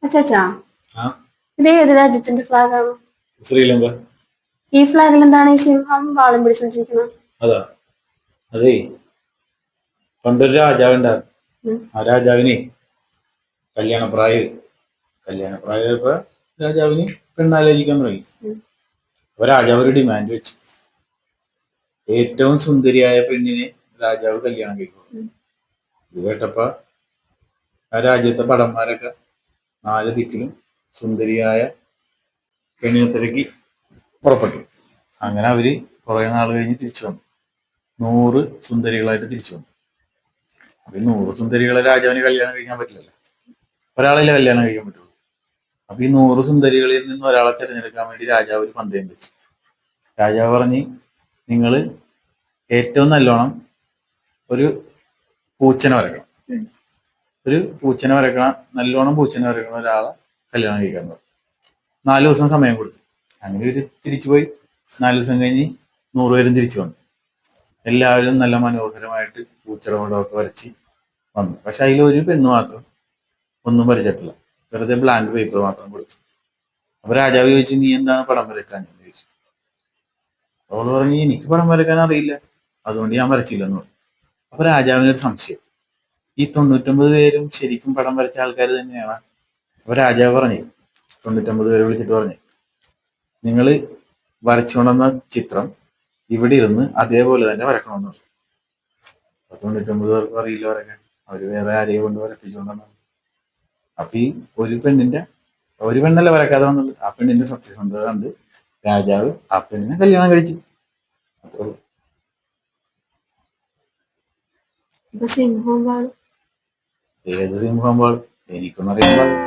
അച്ചാച്ചാ, ആ ഇത് ഏത് രാജ്യത്തിന്റെ ഫ്ലാഗാണ്? ശ്രീലങ്ക. ഈ ഫ്ലാഗിൽ എന്താണ് ഈ സിംഹം വാളും പിടിച്ചോണ്ടിരിക്കുന്നത്? അതാ അതേ, പണ്ടൊരു രാജാവുണ്ടായിരുന്നു. ഉം. ആ രാജാവിനെ കല്യാണപ്രായപ്പോ രാജാവിന് പെണ്ണാലോചിക്കാൻ തുടങ്ങി. ഉം. അപ്പൊ രാജാവ് ഒരു ഡിമാൻഡ് വെച്ചു. ഏറ്റവും സുന്ദരിയായ പെണ്ണിനെ രാജാവ് കല്യാണം കഴിക്കും. ഉം. ഇത് കേട്ടപ്പോ ആ രാജ്യത്തെ ഭടന്മാരൊക്കെ നാല് ദിക്കിലും സുന്ദരിയായ പെണ്ണിനെ തിരക്കി പുറപ്പെട്ടു. അങ്ങനെ അവര് കുറെ നാൾ കഴിഞ്ഞ് തിരിച്ചു വന്നു. 100 സുന്ദരികളായിട്ട് തിരിച്ചു വന്നു. അപ്പൊ ഈ 100 സുന്ദരികളെ രാജാവിന് കല്യാണം കഴിക്കാൻ പറ്റില്ലല്ലോ, ഒരാളെ കല്യാണം കഴിക്കാൻ പറ്റുള്ളൂ. അപ്പൊ ഈ 100 സുന്ദരികളിൽ നിന്ന് ഒരാളെ തിരഞ്ഞെടുക്കാൻ വേണ്ടി രാജാവ് ഒരു പന്തയം വെച്ചു. രാജാവ് പറഞ്ഞ്, നിങ്ങള് ഏറ്റവും നല്ലോണം ഒരു പൂച്ചനെ വരക്കണം. ഉം. നല്ലോണം പൂച്ചനെ വരക്കണ ഒരാളെ കല്യാണം കഴിക്കാൻ പറഞ്ഞു. 4 ദിവസം സമയം കൊടുത്തു. അങ്ങനെ ഒരു തിരിച്ചുപോയി. 4 ദിവസം കഴിഞ്ഞ് 100 പേരും തിരിച്ചു വന്നു. എല്ലാവരും നല്ല മനോഹരമായിട്ട് പൂച്ചയുടെ പടമൊക്കെ വരച്ച് വന്നു. പക്ഷെ അതിൽ ഒരു പെണ്ണ് മാത്രം ഒന്നും വരച്ചിട്ടില്ല, വെറുതെ ബ്ലാങ്ക് പേപ്പർ മാത്രം കൊടുത്തു. അപ്പൊ രാജാവ് ചോദിച്ചു, നീ എന്താണ് പടം വരക്കാൻ ചോദിച്ചു. അവള് പറഞ്ഞു, എനിക്ക് പടം വരക്കാൻ അറിയില്ല, അതുകൊണ്ട് ഞാൻ വരച്ചില്ലെന്ന് പറഞ്ഞു. അപ്പൊ രാജാവിനൊരു സംശയം, ഈ 99 പേരും ശരിക്കും പടം വരച്ച ആൾക്കാർ തന്നെയാണ്. അപ്പൊ രാജാവ് പറഞ്ഞു, 99 പേരെ വിളിച്ചിട്ട് പറഞ്ഞു, നിങ്ങൾ വരച്ചുകൊണ്ടുവന്ന ചിത്രം ഇവിടെ ഇരുന്ന് അതേപോലെ തന്നെ വരക്കണമെന്ന് പറഞ്ഞു. 99 പേർക്കും അറിയില്ല വരക്കാൻ, അവര് വേറെ ആരെയും കൊണ്ട് വരപ്പിച്ചുകൊണ്ടെന്നാണ്. അപ്പൊ ഈ ഒരു പെണ്ണല്ല വരക്കാതെ വന്നത്, ആ പെണ്ണിന്റെ സത്യസന്ധത കണ്ട് രാജാവ് ആ പെണ്ണിനെ കല്യാണം കഴിച്ചു. അത്രേ ഉള്ളൂ. ഇപ്പൊ സിംഹവും വാളും ഏത് സിംഹം പാടും എനിക്കൊന്നും അറിയാൻ പാടില്ല.